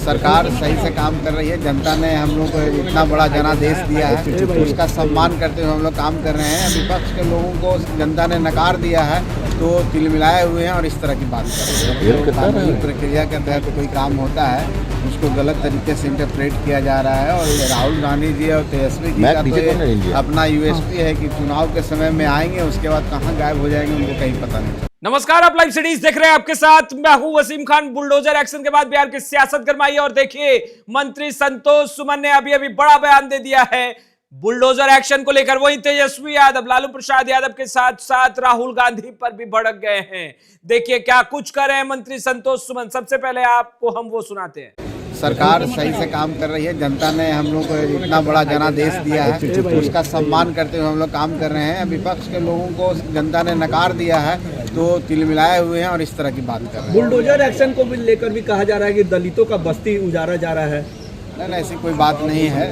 सरकार सही से काम कर रही है। जनता ने हम लोग को इतना बड़ा जनादेश दिया है, उसका सम्मान करते हुए हम लोग काम कर रहे हैं। विपक्ष के लोगों को जनता ने नकार दिया है तो तिलमिलाए हुए हैं और इस तरह की बात कर रहे हैं। कानूनी प्रक्रिया के तहत कोई काम होता है उसको गलत तरीके से इंटरप्रेट किया जा रहा है। और राहुल गांधी जी और तेजस्वी जी का तो अपना यूएसपी है कि चुनाव के समय में आएंगे, उसके बाद कहाँ गायब हो जाएंगे उनको कहीं पता नहीं। नमस्कार, आप लाइव सिटीज देख रहे हैं। आपके साथ मैं हूं वसीम खान। बुलडोजर एक्शन के बाद बिहार की सियासत गरमाई और देखिए मंत्री संतोष सुमन ने अभी बड़ा बयान दे दिया है बुलडोजर एक्शन को लेकर। वहीं तेजस्वी यादव, लालू प्रसाद यादव के साथ साथ राहुल गांधी पर भी भड़क गए हैं। देखिए क्या कुछ कर रहे हैं मंत्री संतोष सुमन। सबसे पहले आपको हम वो सुनाते हैं। सरकार सही से काम कर रही है। जनता ने हम लोग को इतना बड़ा जनादेश दिया है, उसका सम्मान करते हुए हम लोग काम कर रहे हैं। विपक्ष के लोगों को जनता ने नकार दिया है तो तिलमिलाए हुए हैं और इस तरह की बात कर रहे हैं। बुलडोजर एक्शन को भी लेकर भी कहा जा रहा है कि दलितों का बस्ती उजाड़ा जा रहा है। नहीं, ऐसी कोई बात नहीं है।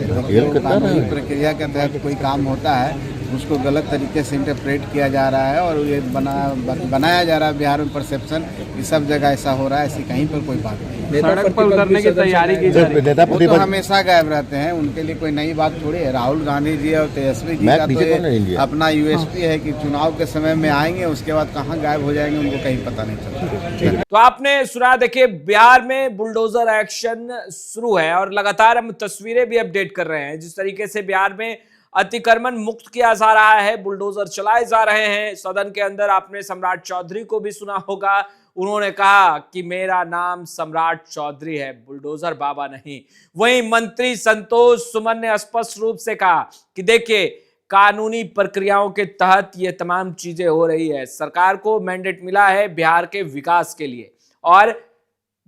कानूनी प्रक्रिया के तहत कोई काम होता है उसको गलत तरीके से इंटरप्रेट किया जा रहा है और ये बनाया जा रहा है बिहार में परसेप्शन कि सब जगह ऐसा हो रहा है। ऐसी कहीं पर कोई बात नहीं। सड़क पर उतरने की तैयारी की जा रही है। वो तो हमेशा गायब रहते हैं, उनके लिए कोई नई बात थोड़ी है। राहुल गांधी जी और तेजस्वी जी का तो अपना यूएसपी है कि चुनाव के समय में आएंगे, उसके बाद कहाँ गायब हो जाएंगे उनको कहीं पता नहीं चलता। तो आपने सुना। देखिए बिहार में बुलडोजर एक्शन शुरू है और लगातार हम तस्वीरें भी अपडेट कर रहे हैं। जिस तरीके से बिहार में अतिक्रमण मुक्त किया जा रहा है, बुलडोजर चलाए जा रहे हैं। सदन के अंदर आपने सम्राट चौधरी को भी सुना होगा, उन्होंने कहा कि मेरा नाम सम्राट चौधरी है, बुलडोजर बाबा नहीं। वहीं मंत्री संतोष सुमन ने स्पष्ट रूप से कहा कि देखिए कानूनी प्रक्रियाओं के तहत ये तमाम चीजें हो रही है। सरकार को मैंडेट मिला है बिहार के विकास के लिए और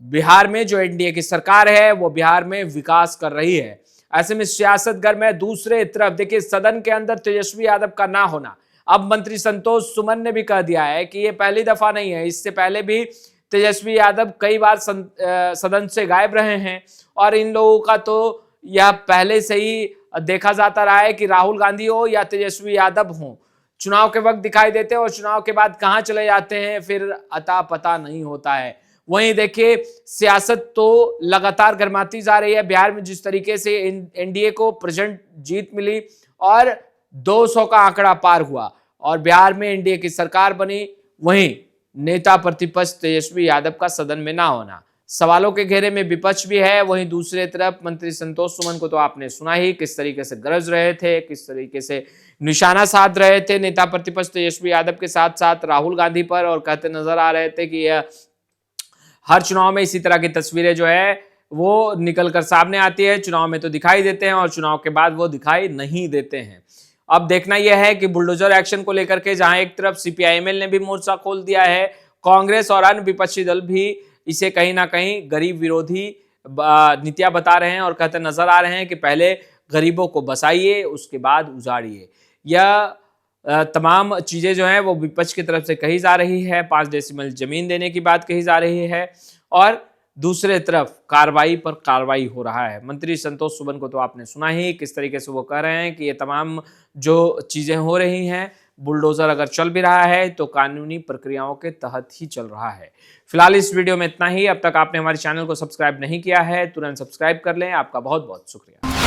बिहार में जो एनडीए की सरकार है वो बिहार में विकास कर रही है। ऐसे में सियासत गर्म है। दूसरे तरफ देखिए सदन के अंदर तेजस्वी यादव का ना होना, अब मंत्री संतोष सुमन ने भी कह दिया है कि ये पहली दफा नहीं है। इससे पहले भी तेजस्वी यादव कई बार सदन से गायब रहे हैं और इन लोगों का तो यह पहले से ही देखा जाता रहा है कि राहुल गांधी हो या तेजस्वी यादव हो, चुनाव के वक्त दिखाई देते हैं और चुनाव के बाद कहां चले जाते हैं फिर अता पता नहीं होता है। वहीं देखिए सियासत तो लगातार गर्माती जा रही है। बिहार में जिस तरीके से एनडीए को प्रेजेंट जीत मिली और 200 का आंकड़ा पार हुआ और बिहार में एनडीए की सरकार बनी, वहीं नेता प्रतिपक्ष तेजस्वी यादव का सदन में ना होना, सवालों के घेरे में विपक्ष भी है। वहीं दूसरे तरफ मंत्री संतोष सुमन को तो आपने सुना ही, किस तरीके से गरज रहे थे, किस तरीके से निशाना साध रहे थे नेता प्रतिपक्ष तेजस्वी यादव के साथ साथ राहुल गांधी पर, और कहते नजर आ रहे थे कि यह हर चुनाव में इसी तरह की तस्वीरें जो है वो निकल कर सामने आती है। चुनाव में तो दिखाई देते हैं और चुनाव के बाद वो दिखाई नहीं देते हैं। अब देखना यह है कि बुलडोजर एक्शन को लेकर के जहां एक तरफ सीपीआईएमएल ने भी मोर्चा खोल दिया है, कांग्रेस और अन्य विपक्षी दल भी इसे कहीं ना कहीं गरीब विरोधी नीतियां बता रहे हैं और कहते नजर आ रहे हैं कि पहले गरीबों को बसाइए उसके बाद उजाड़िए। यह तमाम चीजें जो हैं वो विपक्ष की तरफ से कही जा रही है। 5 डेसिमल जमीन देने की बात कही जा रही है और दूसरे तरफ कार्रवाई पर कार्रवाई हो रहा है। मंत्री संतोष सुमन को तो आपने सुना ही, किस तरीके से वो कह रहे हैं कि ये तमाम जो चीजें हो रही हैं, बुलडोजर अगर चल भी रहा है तो कानूनी प्रक्रियाओं के तहत ही चल रहा है। फिलहाल इस वीडियो में इतना ही। अब तक आपने हमारे चैनल को सब्सक्राइब नहीं किया है तुरंत सब्सक्राइब कर लें। आपका बहुत बहुत शुक्रिया।